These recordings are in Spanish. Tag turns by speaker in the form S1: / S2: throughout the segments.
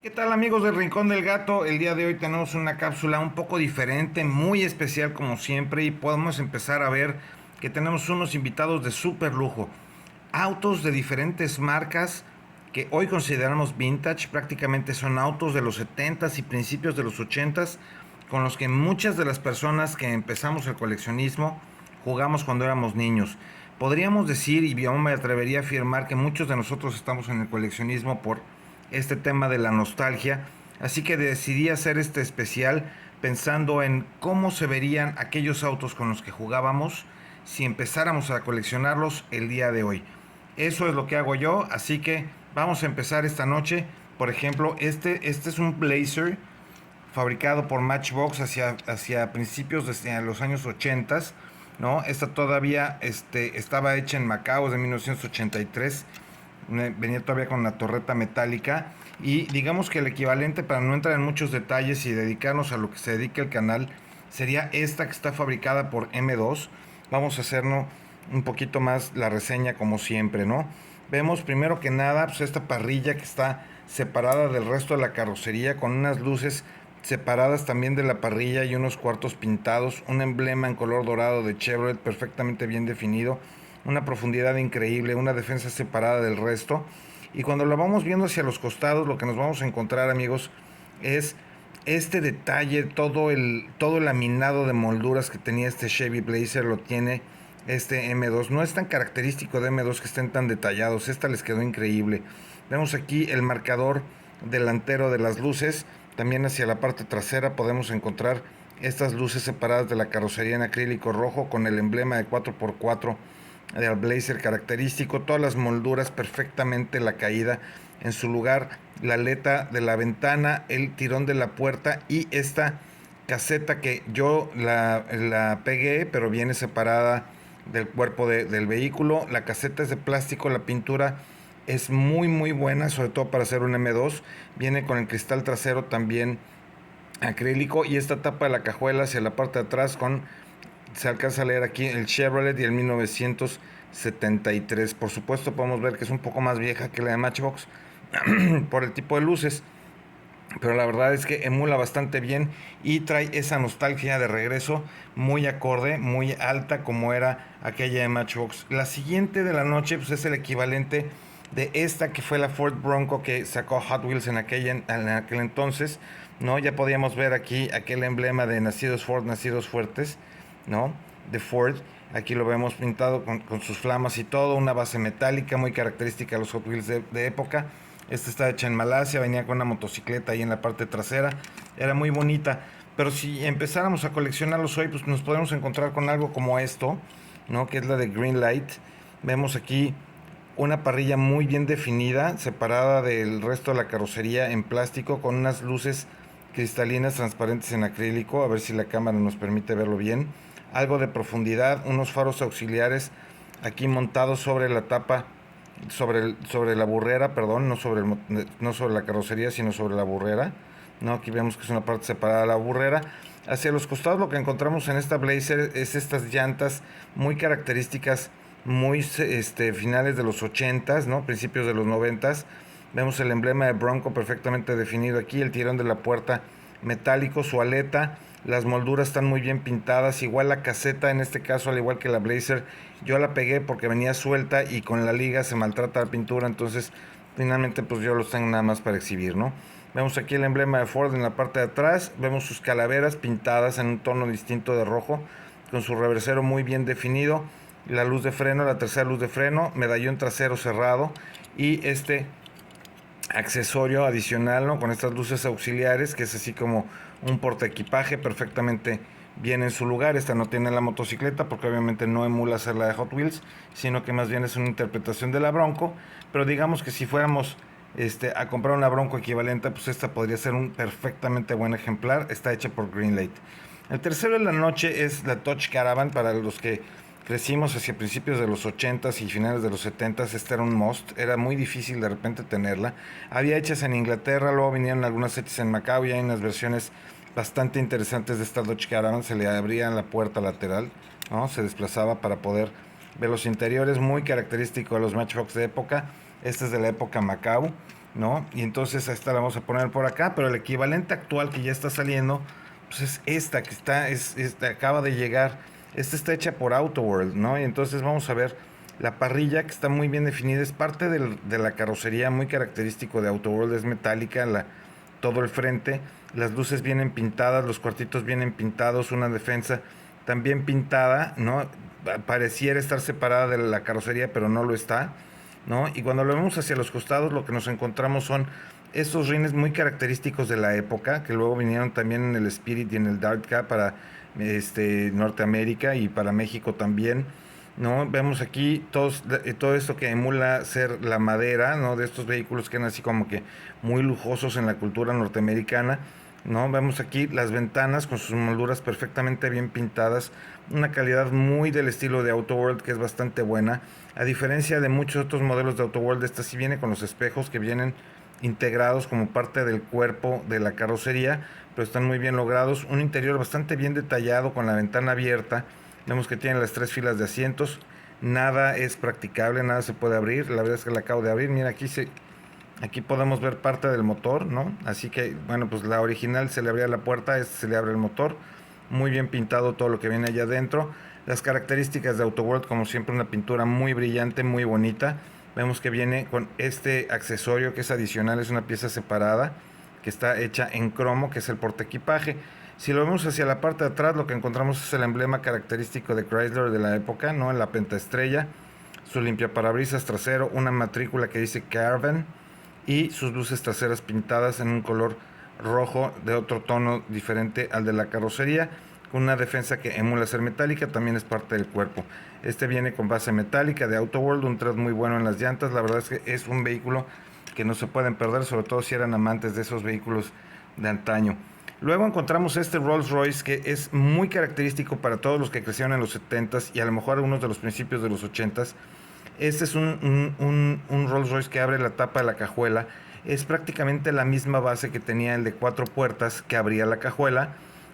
S1: ¿Qué tal amigos del Rincón del Gato? El día de hoy tenemos una cápsula un poco diferente, muy especial como siempre, y podemos empezar a ver que tenemos unos invitados de súper lujo. Autos de diferentes marcas que hoy consideramos vintage, prácticamente son autos de los 70s y principios de los 80s, con los que muchas de las personas que empezamos el coleccionismo jugamos cuando éramos niños. Podríamos decir, y yo me atrevería a afirmar, que muchos de nosotros estamos en el coleccionismo por este tema de la nostalgia, así que decidí hacer este especial pensando en cómo se verían aquellos autos con los que jugábamos si empezáramos a coleccionarlos el día de hoy. Eso es lo que hago yo, así que vamos a empezar esta noche. Por ejemplo, este es un Blazer fabricado por Matchbox hacia principios de los años 80, ¿no? Esta todavía estaba hecha en Macao, de 1983. Venía todavía con una torreta metálica, y digamos que el equivalente, para no entrar en muchos detalles y dedicarnos a lo que se dedica el canal, sería esta que está fabricada por M2. Vamos a hacernos un poquito más la reseña como siempre, ¿no? Vemos primero que nada pues esta parrilla que está separada del resto de la carrocería, con unas luces separadas también de la parrilla y unos cuartos pintados, un emblema en color dorado de Chevrolet perfectamente bien definido, una profundidad increíble, una defensa separada del resto. Y cuando lo vamos viendo hacia los costados, lo que nos vamos a encontrar, amigos, es este detalle, todo el laminado de molduras que tenía este Chevy Blazer, lo tiene este M2. No es tan característico de M2 que estén tan detallados, esta les quedó increíble. Vemos aquí el marcador delantero de las luces, también hacia la parte trasera podemos encontrar estas luces separadas de la carrocería en acrílico rojo con el emblema de 4x4 del Blazer característico, todas las molduras perfectamente, la caída en su lugar, la aleta de la ventana, el tirón de la puerta y esta caseta que yo la pegué, pero viene separada del cuerpo del vehículo. La caseta es de plástico, la pintura es muy buena, sobre todo para hacer un M2. Viene con el cristal trasero también acrílico, y esta tapa de la cajuela hacia la parte de atrás se alcanza a leer aquí el Chevrolet y el 1973. Por supuesto podemos ver que es un poco más vieja que la de Matchbox por el tipo de luces, pero la verdad es que emula bastante bien y trae esa nostalgia de regreso muy acorde, muy alta, como era aquella de Matchbox. La siguiente de la noche pues es el equivalente de esta, que fue la Ford Bronco que sacó Hot Wheels en aquel entonces, ¿no? Ya podíamos ver aquí aquel emblema de nacidos Ford, nacidos fuertes, ¿no? De Ford. Aquí lo vemos pintado con sus flamas y todo, una base metálica muy característica de los Hot Wheels de época. Esta está hecha en Malasia, venía con una motocicleta ahí en la parte trasera, era muy bonita. Pero si empezáramos a coleccionarlos hoy, pues nos podemos encontrar con algo como esto, ¿no? Que es la de Greenlight. Vemos aquí una parrilla muy bien definida, separada del resto de la carrocería en plástico, con unas luces cristalinas transparentes en acrílico, a ver si la cámara nos permite verlo bien. Algo de profundidad, unos faros auxiliares aquí montados sobre la tapa, sobre la burrera, perdón, no sobre la carrocería, sino sobre la burrera. ¿No? Aquí vemos que es una parte separada de la burrera. Hacia los costados lo que encontramos en esta Blazer es estas llantas muy características, muy finales de los 80s, ¿no? Principios de los 90s. Vemos el emblema de Bronco perfectamente definido aquí, el tirón de la puerta metálico, su aleta, las molduras están muy bien pintadas, igual la caseta en este caso, al igual que la Blazer, yo la pegué porque venía suelta y con la liga se maltrata la pintura, entonces finalmente pues yo los tengo nada más para exhibir, ¿no? Vemos aquí el emblema de Ford en la parte de atrás, vemos sus calaveras pintadas en un tono distinto de rojo, con su reversero muy bien definido, la luz de freno, la tercera luz de freno, medallón trasero cerrado y este accesorio adicional, ¿no? Con estas luces auxiliares, que es así como un portaequipaje perfectamente bien en su lugar. Esta no tiene la motocicleta porque obviamente no emula ser la de Hot Wheels, sino que más bien es una interpretación de la Bronco. Pero digamos que si fuéramos a comprar una Bronco equivalente, pues esta podría ser un perfectamente buen ejemplar. Está hecha por Greenlight. El tercero de la noche es la Dodge Caravan. Para los que crecimos hacia principios de los 80s y finales de los 70s, este era un must, era muy difícil de repente tenerla. Había hechas en Inglaterra, luego vinieron algunas hechas en Macao, y hay unas versiones bastante interesantes de esta Dodge Caravan. Se le abría la puerta lateral, ¿no? Se desplazaba para poder ver los interiores, muy característico de los Matchbox de época. Este es de la época Macao, ¿no? Y entonces esta la vamos a poner por acá, pero el equivalente actual que ya está saliendo, pues es esta que acaba de llegar. Esta está hecha por AutoWorld, ¿no? Y entonces vamos a ver la parrilla que está muy bien definida, es parte de la carrocería, muy característico de AutoWorld, es metálica, todo el frente, las luces vienen pintadas, los cuartitos vienen pintados, una defensa también pintada, ¿no? Pareciera estar separada de la carrocería, pero no lo está, ¿no? Y cuando lo vemos hacia los costados, lo que nos encontramos son estos rines muy característicos de la época, que luego vinieron también en el Spirit y en el Dark Cup para Norteamérica y para México también, ¿no? Vemos aquí todo esto que emula ser la madera, ¿no? De estos vehículos que eran así como que muy lujosos en la cultura norteamericana, ¿no? Vemos aquí las ventanas con sus molduras perfectamente bien pintadas, una calidad muy del estilo de AutoWorld que es bastante buena. A diferencia de muchos otros modelos de AutoWorld, esta sí viene con los espejos que vienen integrados como parte del cuerpo de la carrocería, pero están muy bien logrados. Un interior bastante bien detallado con la ventana abierta. Vemos que tiene las 3 filas de asientos. Nada es practicable, nada se puede abrir. La verdad es que la acabo de abrir. Mira, aquí podemos ver parte del motor, ¿no? Así que, bueno, pues la original se le abría la puerta, este se le abre el motor. Muy bien pintado todo lo que viene allá adentro. Las características de AutoWorld, como siempre, una pintura muy brillante, muy bonita. Vemos que viene con este accesorio que es adicional, es una pieza separada que está hecha en cromo, que es el portaequipaje. Si lo vemos hacia la parte de atrás, lo que encontramos es el emblema característico de Chrysler de la época, ¿no? En la pentaestrella, su limpiaparabrisas trasero, una matrícula que dice Caravan y sus luces traseras pintadas en un color rojo de otro tono diferente al de la carrocería, con una defensa que emula ser metálica, también es parte del cuerpo. Este viene con base metálica de AutoWorld, un thread muy bueno en las llantas. La verdad es que es un vehículo que no se pueden perder, sobre todo si eran amantes de esos vehículos de antaño. Luego encontramos este Rolls Royce que es muy característico para todos los que crecieron en los 70s y a lo mejor algunos de los principios de los 80s. Este es un Rolls Royce que abre la tapa de la cajuela. Es prácticamente la misma base que tenía el de 4 puertas que abría la cajuela.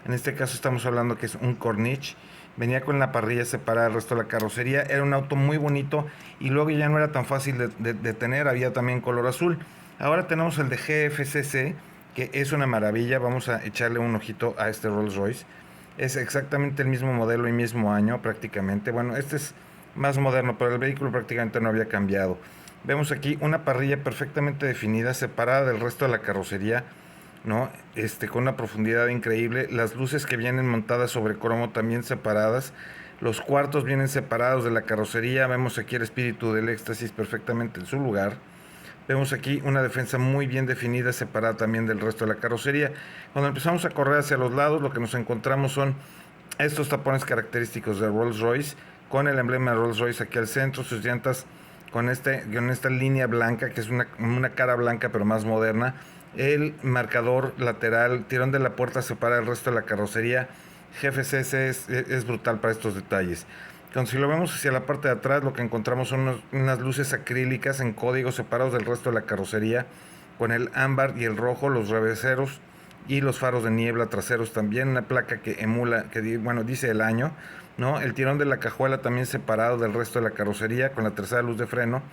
S1: En este caso estamos hablando que es un Corniche. Venía con la parrilla separada del resto de la carrocería. Era un auto muy bonito y luego ya no era tan fácil de tener. Había también color azul. Ahora tenemos el de GFCC, que es una maravilla. Vamos a echarle un ojito a este Rolls Royce. Es exactamente el mismo modelo y mismo año prácticamente. Bueno, este es más moderno, pero el vehículo prácticamente no había cambiado. Vemos aquí una parrilla perfectamente definida, separada del resto de la carrocería, ¿no? Con una profundidad increíble. Las luces que vienen montadas sobre cromo también separadas. Los cuartos vienen separados de la carrocería. Vemos aquí el espíritu del éxtasis perfectamente en su lugar. Vemos aquí una defensa muy bien definida, separada también del resto de la carrocería. Cuando empezamos a correr hacia los lados, lo que nos encontramos son estos tapones característicos de Rolls Royce, con el emblema de Rolls Royce aquí al centro, sus llantas con esta línea blanca, que es una cara blanca pero más moderna. El marcador lateral, tirón de la puerta separa el resto de la carrocería. GFCC es brutal para estos detalles. Cuando si lo vemos hacia la parte de atrás, lo que encontramos son unas luces acrílicas en códigos separados del resto de la carrocería, con el ámbar y el rojo, los reverseros y los faros de niebla traseros también, una placa que emula, bueno, dice el año, ¿no? El tirón de la cajuela también separado del resto de la carrocería, con la tercera luz de freno.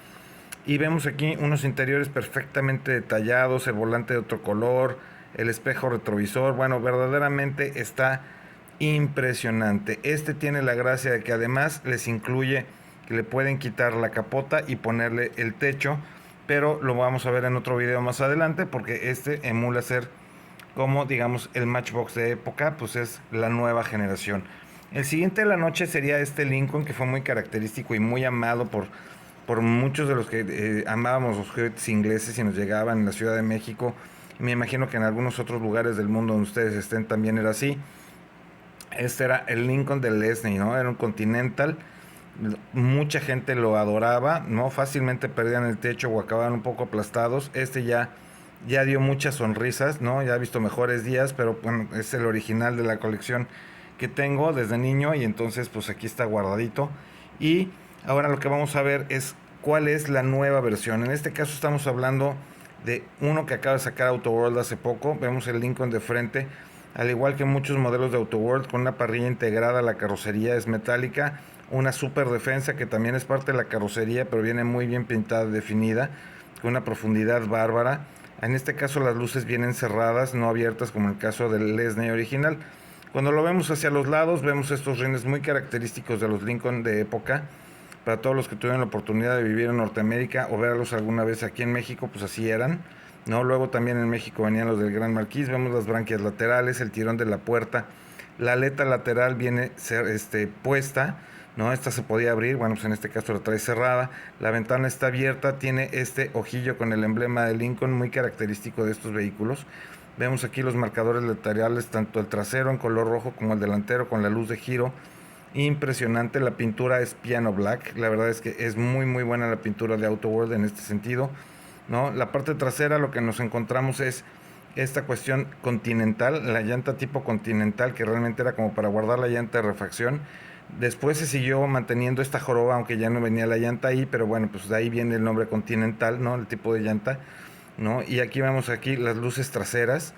S1: Y vemos aquí unos interiores perfectamente detallados, el volante de otro color, el espejo retrovisor. Bueno, verdaderamente está impresionante. Este tiene la gracia de que además les incluye que le pueden quitar la capota y ponerle el techo, pero lo vamos a ver en otro video más adelante porque este emula ser como digamos el Matchbox de época, pues es la nueva generación. El siguiente de la noche sería este Lincoln, que fue muy característico y muy amado por muchos de los que amábamos los juguetes ingleses y nos llegaban en la Ciudad de México. Me imagino que en algunos otros lugares del mundo donde ustedes estén también era así. Este era el Lincoln de Lesney, ¿no? Era un Continental. Mucha gente lo adoraba, ¿no? Fácilmente perdían el techo o acababan un poco aplastados. Este ya dio muchas sonrisas, ¿no? Ya ha visto mejores días, pero bueno, es el original de la colección que tengo desde niño y entonces pues aquí está guardadito. Y ahora lo que vamos a ver es cuál es la nueva versión. En este caso estamos hablando de uno que acaba de sacar AutoWorld hace poco. Vemos el Lincoln de frente, al igual que muchos modelos de AutoWorld, con una parrilla integrada. La carrocería es metálica, una super defensa que también es parte de la carrocería, pero viene muy bien pintada y definida. con una profundidad bárbara. En este caso las luces vienen cerradas, no abiertas como en el caso del Lesney original. Cuando lo vemos hacia los lados, vemos estos rines muy característicos de los Lincoln de época. Para todos los que tuvieron la oportunidad de vivir en Norteamérica o verlos alguna vez aquí en México, pues así eran, ¿no? Luego también en México venían los del Gran Marquis, vemos las branquias laterales, el tirón de la puerta, la aleta lateral viene puesta, ¿no? Esta se podía abrir, bueno, pues en este caso la trae cerrada, la ventana está abierta, tiene este ojillo con el emblema de Lincoln, muy característico de estos vehículos. Vemos aquí los marcadores laterales, tanto el trasero en color rojo como el delantero con la luz de giro. Impresionante, la pintura es piano black, la verdad es que es muy muy buena la pintura de Auto World en este sentido, ¿no? La parte trasera lo que nos encontramos es esta cuestión continental, la llanta tipo continental que realmente era como para guardar la llanta de refacción. Después se siguió manteniendo esta joroba, aunque ya no venía la llanta ahí, pero bueno, pues de ahí viene el nombre continental, ¿no? El tipo de llanta, ¿no? Y aquí vemos aquí las luces traseras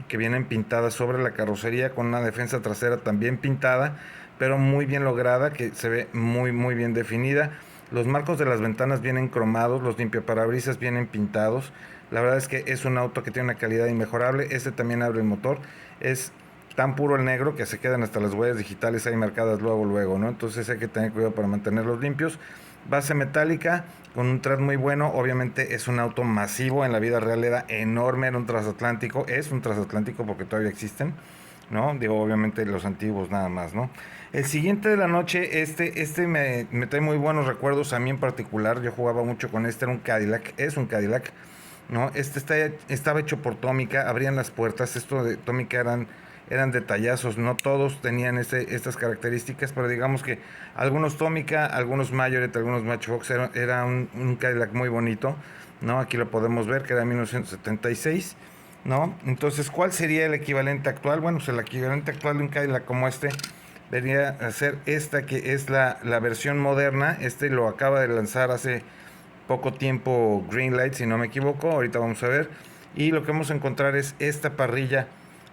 S1: que vienen pintadas sobre la carrocería con una defensa trasera también pintada, pero muy bien lograda, que se ve muy muy bien definida. Los marcos de las ventanas vienen cromados, los limpiaparabrisas vienen pintados. La verdad es que es un auto que tiene una calidad inmejorable. Este también abre el motor. Es tan puro el negro que se quedan hasta las huellas digitales ahí marcadas luego, ¿no? Entonces hay que tener cuidado para mantenerlos limpios. Base metálica con un tras muy bueno. Obviamente es un auto masivo. En la vida real era enorme, era un transatlántico. Es un transatlántico porque todavía existen, ¿no? Digo, obviamente los antiguos nada más, ¿no? El siguiente de la noche, me trae muy buenos recuerdos a mí en particular. Yo jugaba mucho con este, era un Cadillac, es un Cadillac, ¿no? Estaba hecho por Tomica, abrían las puertas, esto de Tomica eran detallazos, no todos tenían estas características, pero digamos que algunos Tomica, algunos Mayoret, algunos Matchbox, era un Cadillac muy bonito, ¿no? Aquí lo podemos ver, que era 1976. ¿No? Entonces, ¿cuál sería el equivalente actual? Bueno, pues el equivalente actual de un Cadillac como este debería ser esta, que es la versión moderna. Este lo acaba de lanzar hace poco tiempo Greenlight, si no me equivoco. Ahorita vamos a ver. Y lo que vamos a encontrar es esta parrilla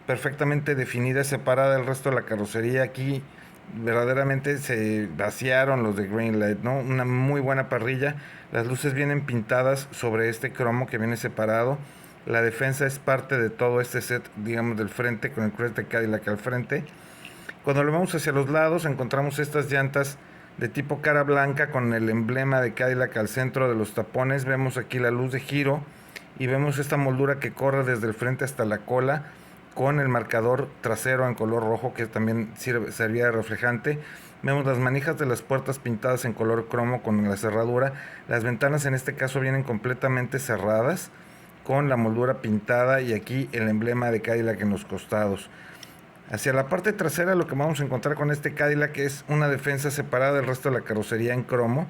S1: perfectamente definida, separada del resto de la carrocería. Aquí verdaderamente se vaciaron los de Greenlight, ¿no? Una muy buena parrilla. Las luces vienen pintadas sobre este cromo que viene separado. La defensa es parte de todo este set, digamos, del frente, con el Crest de Cadillac al frente. Cuando lo vemos hacia los lados, encontramos estas llantas de tipo cara blanca con el emblema de Cadillac al centro de los tapones. Vemos aquí la luz de giro y vemos esta moldura que corre desde el frente hasta la cola con el marcador trasero en color rojo que también servía de reflejante. Vemos las manijas de las puertas pintadas en color cromo con la cerradura. Las ventanas en este caso vienen completamente cerradas con la moldura pintada y aquí el emblema de Cadillac en los costados. Hacia la parte trasera lo que vamos a encontrar con este Cadillac es una defensa separada del resto de la carrocería en cromo.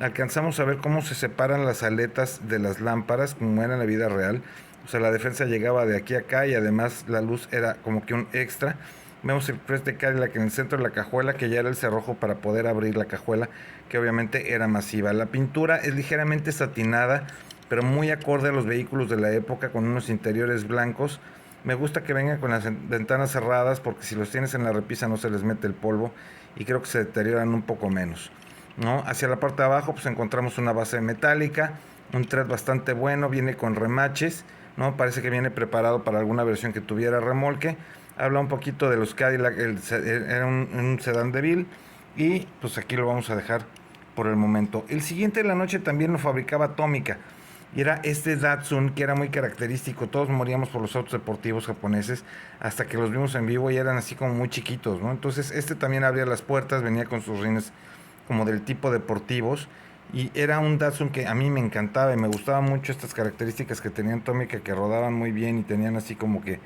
S1: Alcanzamos a ver cómo se separan las aletas de las lámparas como era en la vida real. O sea, la defensa llegaba de aquí a acá y además la luz era como que un extra. Vemos el Crest de Cadillac en el centro de la cajuela, que ya era el cerrojo para poder abrir la cajuela, que obviamente era masiva. La pintura es ligeramente satinada, pero muy acorde a los vehículos de la época, con unos interiores blancos. Me gusta que vengan con las ventanas cerradas porque si los tienes en la repisa no se les mete el polvo y creo que se deterioran un poco menos, ¿no? Hacia la parte de abajo pues encontramos una base metálica, un thread bastante bueno, viene con remaches, ¿no? Parece que viene preparado para alguna versión que tuviera remolque. Habla un poquito de los Cadillac, era un sedán de Bill y pues aquí lo vamos a dejar por el momento. El siguiente de la noche también lo fabricaba Tomica. Y era este Datsun que era muy característico. Todos moríamos por los autos deportivos japoneses hasta que los vimos en vivo y eran así como muy chiquitos, ¿no? Entonces este también abría las puertas, venía con sus rines como del tipo deportivos. Y era un Datsun que a mí me encantaba y me gustaban mucho estas características que tenían Tomica, que rodaban muy bien y tenían así como que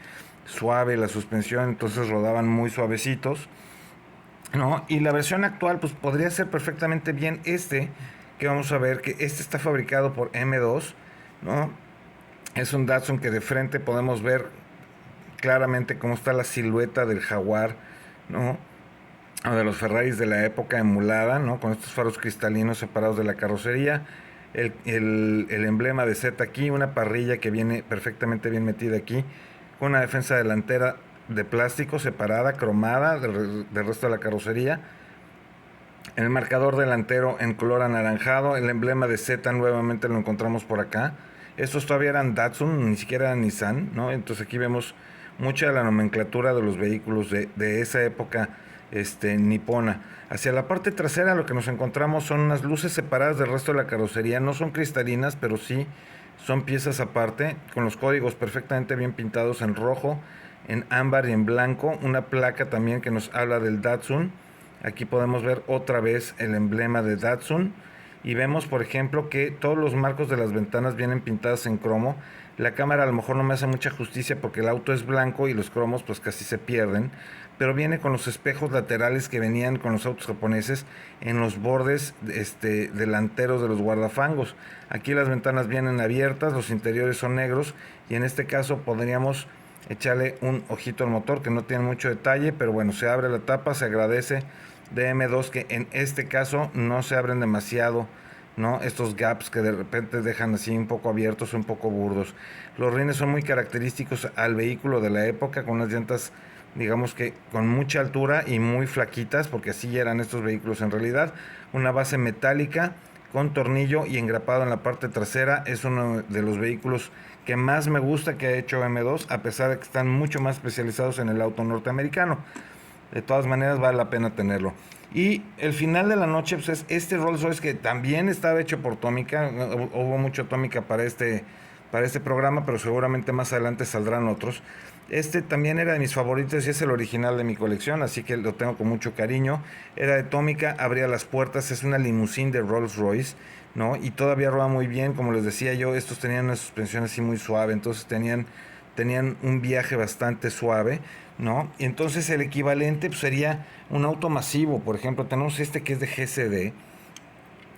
S1: suave la suspensión, entonces rodaban muy suavecitos, ¿no? Y la versión actual pues podría ser perfectamente bien que vamos a ver que este está fabricado por M2, ¿no? Es un Datsun que de frente podemos ver claramente cómo está la silueta del Jaguar, ¿no? O de los Ferraris de la época emulada, ¿no? Con estos faros cristalinos separados de la carrocería. El emblema de Z aquí, una parrilla que viene perfectamente bien metida aquí, con una defensa delantera de plástico separada, cromada del resto de la carrocería. El marcador delantero en color anaranjado, el emblema de Z nuevamente lo encontramos por acá, Estos todavía eran Datsun, ni siquiera eran Nissan, ¿no? Entonces aquí vemos mucha de la nomenclatura de los vehículos de esa época nipona. Hacia la parte trasera lo que nos encontramos son unas luces separadas del resto de la carrocería, no son cristalinas, pero sí son piezas aparte, con los códigos perfectamente bien pintados en rojo, en ámbar y en blanco, una placa también que nos habla del Datsun. Aquí podemos ver otra vez el emblema de Datsun y vemos por ejemplo que todos los marcos de las ventanas vienen pintados en cromo. La cámara a lo mejor no me hace mucha justicia porque el auto es blanco y los cromos pues casi se pierden, pero viene con los espejos laterales que venían con los autos japoneses en los bordes delanteros de los guardafangos. Aquí las ventanas vienen abiertas, los interiores son negros y en este caso podríamos echarle un ojito al motor, que no tiene mucho detalle, pero bueno, se abre la tapa, se agradece de M2 que en este caso no se abren demasiado, ¿no? Estos gaps que de repente dejan así un poco abiertos, un poco burdos. Los rines son muy característicos al vehículo de la época, con unas llantas digamos que con mucha altura y muy flaquitas, porque así eran estos vehículos en realidad. Una base metálica con tornillo y engrapado en la parte trasera. Es uno de los vehículos que más me gusta que ha hecho M2, a pesar de que están mucho más especializados en el auto norteamericano. De todas maneras vale la pena tenerlo. Y el final de la noche pues, es este Rolls Royce que también estaba hecho por Tomica. Hubo mucho Tomica para este programa, pero seguramente más adelante saldrán otros. Este también era de mis favoritos y es el original de mi colección, así que lo tengo con mucho cariño. Era de Tomica, abría las puertas, es una limusín de Rolls Royce, ¿no? Y todavía rueda muy bien, como les decía yo, estos tenían una suspensión así muy suave, entonces tenían un viaje bastante suave, ¿no? Y entonces el equivalente pues, sería un auto masivo, por ejemplo, tenemos este que es de GCD.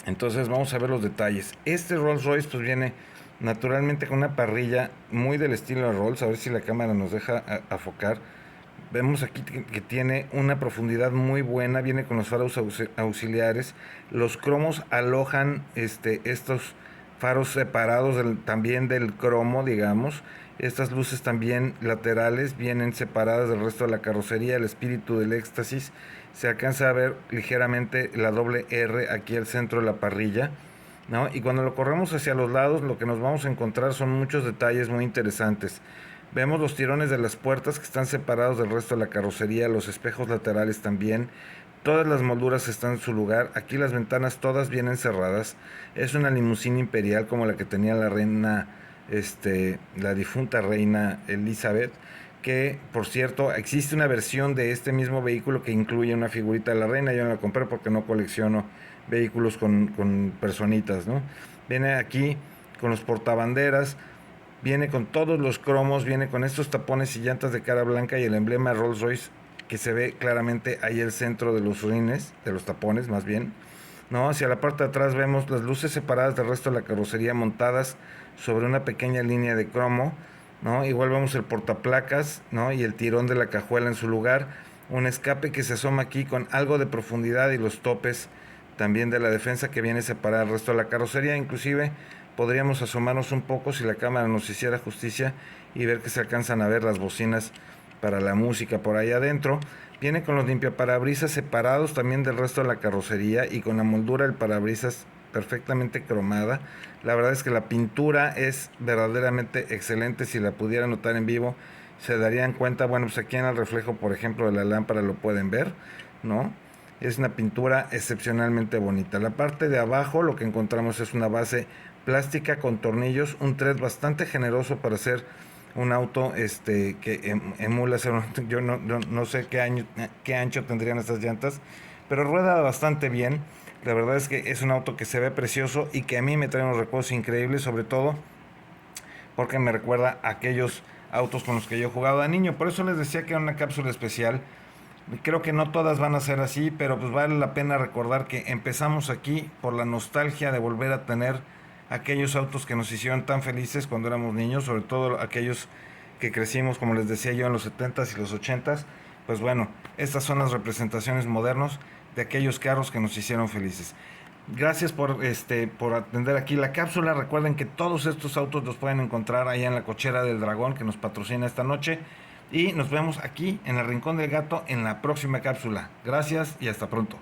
S1: Entonces vamos a ver los detalles. Este Rolls Royce pues viene naturalmente con una parrilla muy del estilo de Rolls. A ver si la cámara nos deja afocar. Vemos aquí que tiene una profundidad muy buena. Viene con los faros auxiliares. Los cromos alojan estos faros separados también del cromo, digamos. Estas luces también laterales vienen separadas del resto de la carrocería. El espíritu del éxtasis. Se alcanza a ver ligeramente la doble R aquí al centro de la parrilla, ¿no? Y cuando lo corremos hacia los lados, lo que nos vamos a encontrar son muchos detalles muy interesantes. Vemos los tirones de las puertas que están separados del resto de la carrocería, los espejos laterales también. Todas las molduras están en su lugar. Aquí las ventanas todas vienen cerradas. Es una limusina imperial como la que tenía la reina, la difunta reina Elizabeth, que por cierto existe una versión de este mismo vehículo que incluye una figurita de la reina. Yo no la compré porque no colecciono vehículos con personitas, ¿no? Viene aquí con los portabanderas, viene con todos los cromos, viene con estos tapones y llantas de cara blanca y el emblema Rolls Royce que se ve claramente ahí el centro de los rines, de los tapones más bien, ¿no? Hacia la parte de atrás vemos las luces separadas del resto de la carrocería montadas sobre una pequeña línea de cromo, ¿no? Igual vemos el portaplacas, ¿no? Y el tirón de la cajuela en su lugar, un escape que se asoma aquí con algo de profundidad y los topes también de la defensa que viene separada del resto de la carrocería. Inclusive podríamos asomarnos un poco si la cámara nos hiciera justicia y ver que se alcanzan a ver las bocinas para la música por ahí adentro. Viene con los limpiaparabrisas separados también del resto de la carrocería y con la moldura del parabrisas perfectamente cromada. La verdad es que la pintura es verdaderamente excelente. Si la pudiera notar en vivo se darían cuenta, bueno, pues aquí en el reflejo por ejemplo de la lámpara lo pueden ver, ¿no? Es una pintura excepcionalmente bonita. La parte de abajo lo que encontramos es una base plástica con tornillos, un thread bastante generoso para hacer un auto que emula ser yo no sé qué ancho tendrían estas llantas, pero rueda bastante bien. La verdad es que es un auto que se ve precioso y que a mí me trae unos recuerdos increíbles, sobre todo porque me recuerda a aquellos autos con los que yo jugaba de niño. Por eso les decía que era una cápsula especial. Creo que no todas van a ser así, pero pues vale la pena recordar que empezamos aquí por la nostalgia de volver a tener aquellos autos que nos hicieron tan felices cuando éramos niños, sobre todo aquellos que crecimos, como les decía yo, en los 70s y los 80s. Pues bueno, estas son las representaciones modernas de aquellos carros que nos hicieron felices. Gracias por atender aquí la cápsula. Recuerden que todos estos autos los pueden encontrar allá en la Cochera del Dragón, que nos patrocina esta noche. Y nos vemos aquí en el Rincón del Gato en la próxima cápsula. Gracias y hasta pronto.